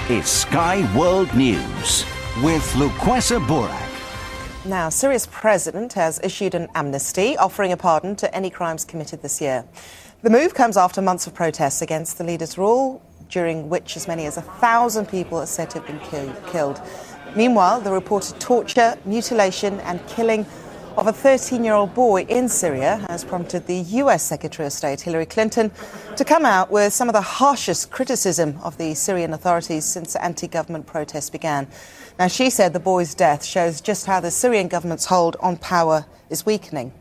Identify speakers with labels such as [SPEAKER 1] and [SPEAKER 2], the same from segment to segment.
[SPEAKER 1] is Sky World News with Luquesa Burak.
[SPEAKER 2] Now, Syria's president has issued an amnesty offering a pardon to any crimes committed this year. The move comes after months of protests against the leader's rule, during which as many as 1,000 people are said to have been killed. Meanwhile, the reported torture, mutilation and killing of a 13-year-old boy in Syria has prompted the US Secretary of State Hillary Clinton to come out with some of the harshest criticism of the Syrian authorities since anti-government protests began. Now, she said the boy's death shows just how the Syrian government's hold on power is weakening.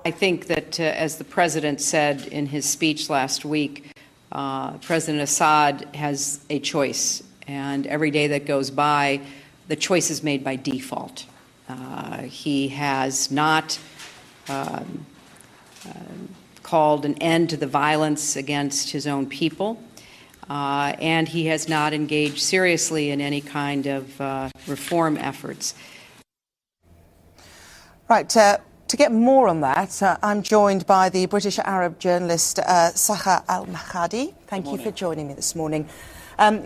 [SPEAKER 3] I think that, as the president said in his speech last week, President Assad has a choice, and every day that goes by, the choice is made by default. He has not called an end to the violence against his own people, and he has not engaged seriously in any kind of reform efforts. Right.
[SPEAKER 2] To get more on that, I'm joined by the British Arab journalist Sahar Al-Makhadhi. Thank you for joining me this morning.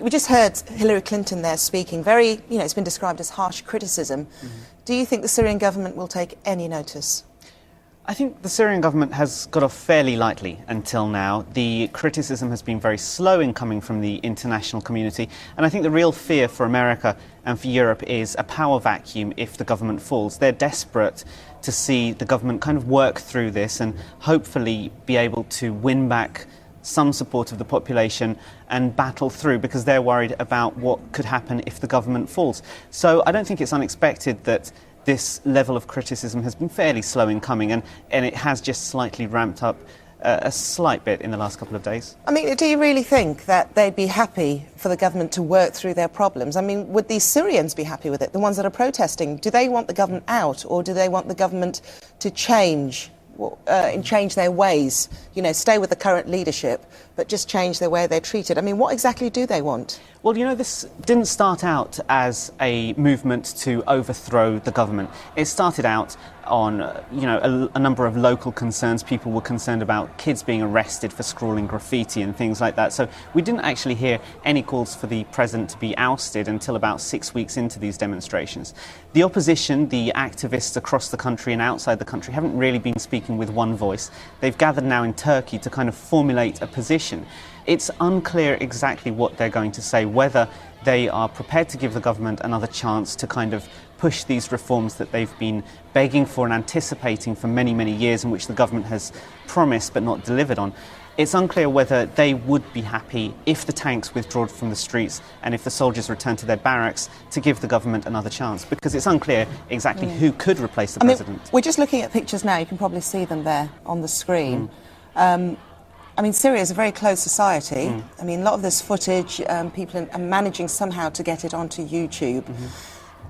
[SPEAKER 2] We just heard Hillary Clinton there speaking. It's been described as harsh criticism. Do you think the Syrian government will take any notice?
[SPEAKER 4] I think the Syrian government has got off fairly lightly until now. The criticism has been very slow in coming from the international community, and I think the real fear for America and for Europe is a power vacuum if the government falls. They're desperate to see the government kind of work through this and hopefully be able to win back some support of the population and battle through, because they're worried about what could happen if the government falls. So I don't think it's unexpected that this level of criticism has been fairly slow in coming, and it has just slightly ramped up a slight bit in the last couple of days.
[SPEAKER 2] I mean, do you really think that they'd be happy for the government to work through their problems? I mean, would these Syrians be happy with it, the ones that are protesting? Do they want the government out, or do they want the government to change their ways, stay with the current leadership, but just change the way they're treated? I mean, what exactly do they want?
[SPEAKER 4] Well, this didn't start out as a movement to overthrow the government. It started out on, a number of local concerns. People were concerned about kids being arrested for scrawling graffiti and things like that. So we didn't actually hear any calls for the president to be ousted until about 6 weeks into these demonstrations. The opposition, the activists across the country and outside the country, haven't really been speaking with one voice. They've gathered now in Turkey to kind of formulate a position. It's unclear exactly what they're going to say, whether they are prepared to give the government another chance to kind of push these reforms that they've been begging for and anticipating for many, many years, and which the government has promised but not delivered on. It's unclear whether they would be happy if the tanks withdraw from the streets and if the soldiers return to their barracks to give the government another chance, because it's unclear exactly who could replace the president.
[SPEAKER 2] We're just looking at pictures now. You can probably see them there on the screen. Syria is a very closed society. A lot of this footage, people are managing somehow to get it onto YouTube.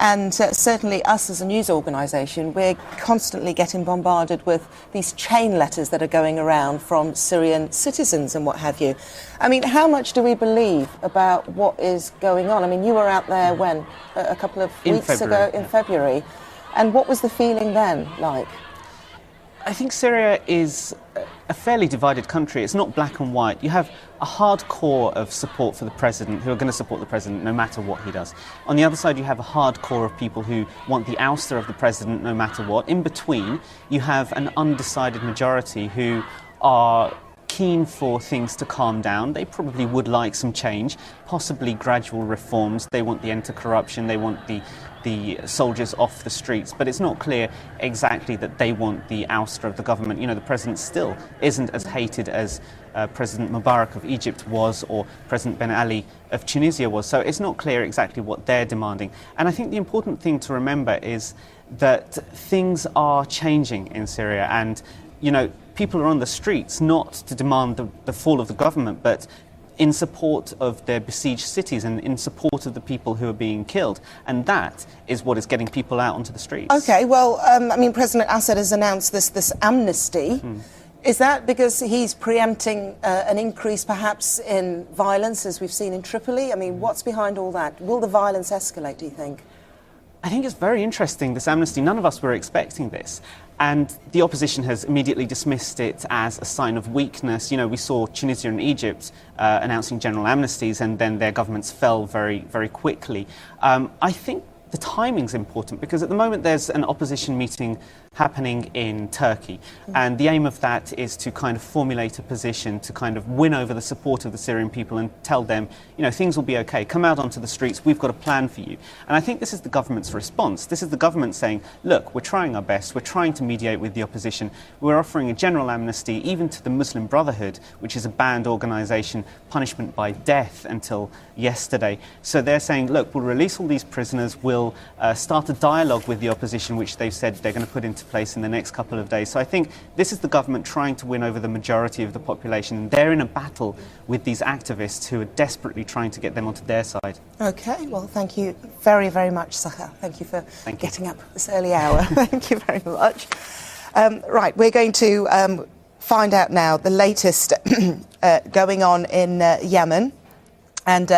[SPEAKER 2] And certainly us as a news organisation, we're constantly getting bombarded with these chain letters that are going around from Syrian citizens and what have you. How much do we believe about what is going on? You were out there when? A couple of weeks ago, in February. And what was the feeling then like?
[SPEAKER 4] I think Syria is a fairly divided country. It's not black and white. You have a hard core of support for the president, who are going to support the president no matter what he does. On the other side, you have a hard core of people who want the ouster of the president no matter what. In between, you have an undecided majority who are keen for things to calm down. They probably would like some change, possibly gradual reforms. They want the end to corruption. They want the soldiers off the streets. But it's not clear exactly that they want the ouster of the government. The president still isn't as hated as President Mubarak of Egypt was, or President Ben Ali of Tunisia was. So it's not clear exactly what they're demanding. And I think the important thing to remember is that things are changing in Syria, and people are on the streets not to demand the fall of the government, but in support of their besieged cities and in support of the people who are being killed. And that is what is getting people out onto the streets.
[SPEAKER 2] OK, well, President Assad has announced this amnesty. Is that because he's preempting an increase perhaps in violence, as we've seen in Tripoli? What's behind all that? Will the violence escalate, do you think?
[SPEAKER 4] I think it's very interesting, this amnesty. None of us were expecting this. And the opposition has immediately dismissed it as a sign of weakness. You know, we saw Tunisia and Egypt announcing general amnesties, and then their governments fell very, very quickly. I think the timing's important because at the moment there's an opposition meeting happening in Turkey, and the aim of that is to kind of formulate a position to kind of win over the support of the Syrian people and tell them, you know, things will be okay, come out onto the streets, we've got a plan for you. And I think this is the government's response. This is the government saying, look, we're trying our best, we're trying to mediate with the opposition, we're offering a general amnesty even to the Muslim Brotherhood, which is a banned organisation, punishment by death until yesterday. So they're saying, look, we'll release all these prisoners, we'll start a dialogue with the opposition, which they've said they're going to put into place in the next couple of days. So I think this is the government trying to win over the majority of the population, and they're in a battle with these activists who are desperately trying to get them onto their side.
[SPEAKER 2] OK, well, thank you very, very much, Saka. Thank you for getting up this early hour. Thank you very much. Right, we're going to find out now the latest going on in Yemen. And